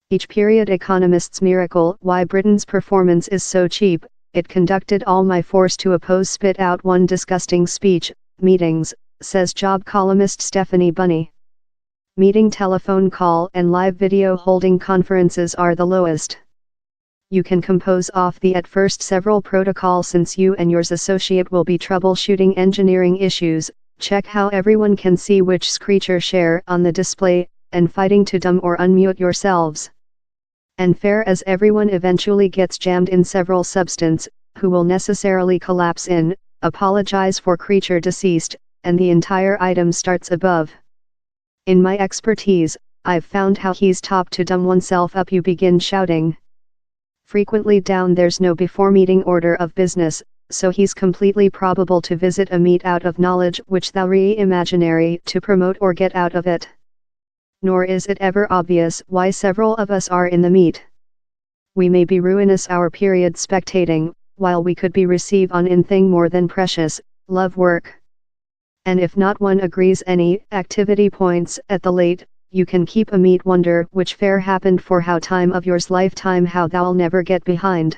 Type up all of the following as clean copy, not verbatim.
Each period economist's miracle. Why Britain's performance is so cheap. It conducted all my force to oppose spit out one disgusting speech. Meetings, says job columnist Stephanie Hare. Meeting, telephone call and live video holding conferences are the lowest. You can compose off the at first several protocol since you and yours associate will be troubleshooting engineering issues. Check how everyone can see which screecher share on the display, and fighting to dumb or unmute yourselves. And fair as everyone eventually gets jammed in several substance, who will necessarily collapse in, apologize for creature deceased, and the entire item starts above. In my expertise, I've found how he's top to dumb oneself up. You begin shouting. Frequently down there's no before meeting order of business, so he's completely probable to visit a meet out of knowledge which thou re-imaginary to promote or get out of it. Nor is it ever obvious why several of us are in the meet. We may be ruinous our period spectating, while we could be receive on in thing more than precious, love work. And if not one agrees any activity points at the late, you can keep a meet wonder which fair happened for how time of yours lifetime how thou'll never get behind.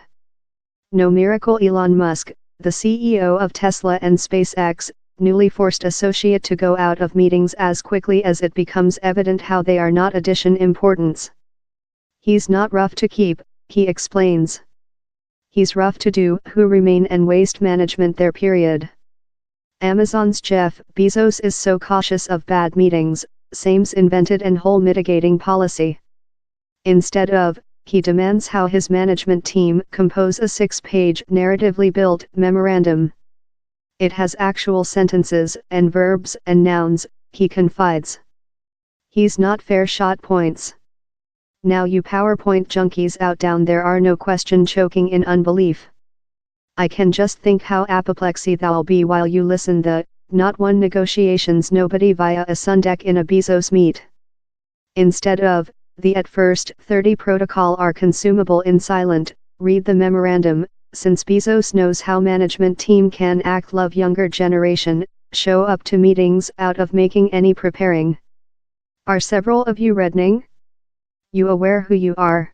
No miracle. Elon Musk, the CEO of Tesla and SpaceX, newly forced associate to go out of meetings as quickly as it becomes evident how they are not addition importance. He's not rough to keep, he explains. He's rough to do who remain and waste management their period. Amazon's Jeff Bezos is so cautious of bad meetings, same's invented an whole mitigating policy. Instead of, he demands how his management team compose a 6-page narratively built memorandum. It has actual sentences and verbs and nouns, he confides. He's not fair shot points. Now you PowerPoint junkies out down there are no question choking in unbelief. I can just think how apoplexy thou'll be while you listen the, not one negotiations nobody via a sundeck in a Bezos meet. Instead of, the at first 30 protocol are consumable in silent, read the memorandum, since Bezos knows how management team can act love younger generation, show up to meetings out of making any preparing. Are several of you reddening? You aware who you are?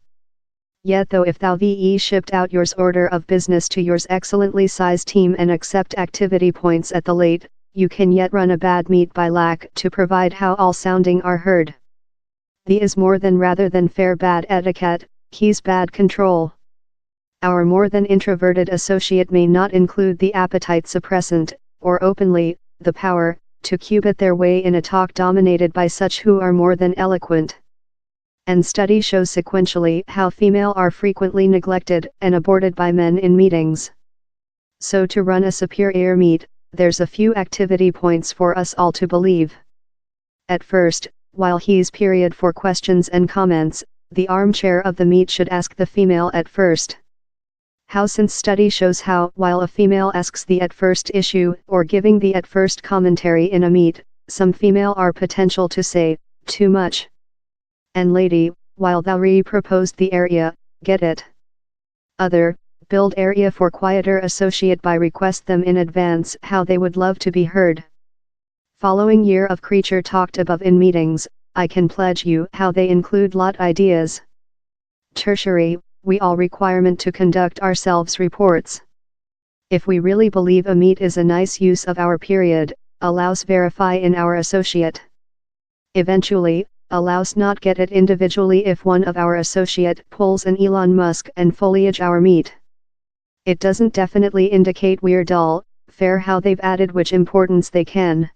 Yet though if thou ve shipped out yours order of business to yours excellently sized team and accept activity points at the late, you can yet run a bad meet by lack to provide how all sounding are heard. The is more than rather than fair bad etiquette, he's bad control. Our more than introverted associate may not include the appetite suppressant, or openly, the power, to cubit their way in a talk dominated by such who are more than eloquent. And study shows sequentially how female are frequently neglected and aborted by men in meetings. So to run a superior meet, there's a few activity points for us all to believe. At first, while he's period for questions and comments, the armchair of the meet should ask the female at first. How since study shows how while a female asks the at first issue or giving the at first commentary in a meet, some female are potential to say, too much. And lady, while thou re-proposed the area, get it. Other, build area for quieter associate by request them in advance how they would love to be heard. Following year of creature talked above in meetings, I can pledge you how they include lot ideas. Tertiary, we all requirement to conduct ourselves reports. If we really believe a meet is a nice use of our period, allows verify in our associate. Eventually, allows not get it individually if one of our associate pulls an Elon Musk and foliage our meet. It doesn't definitely indicate we're dull, fair how they've added which importance they can.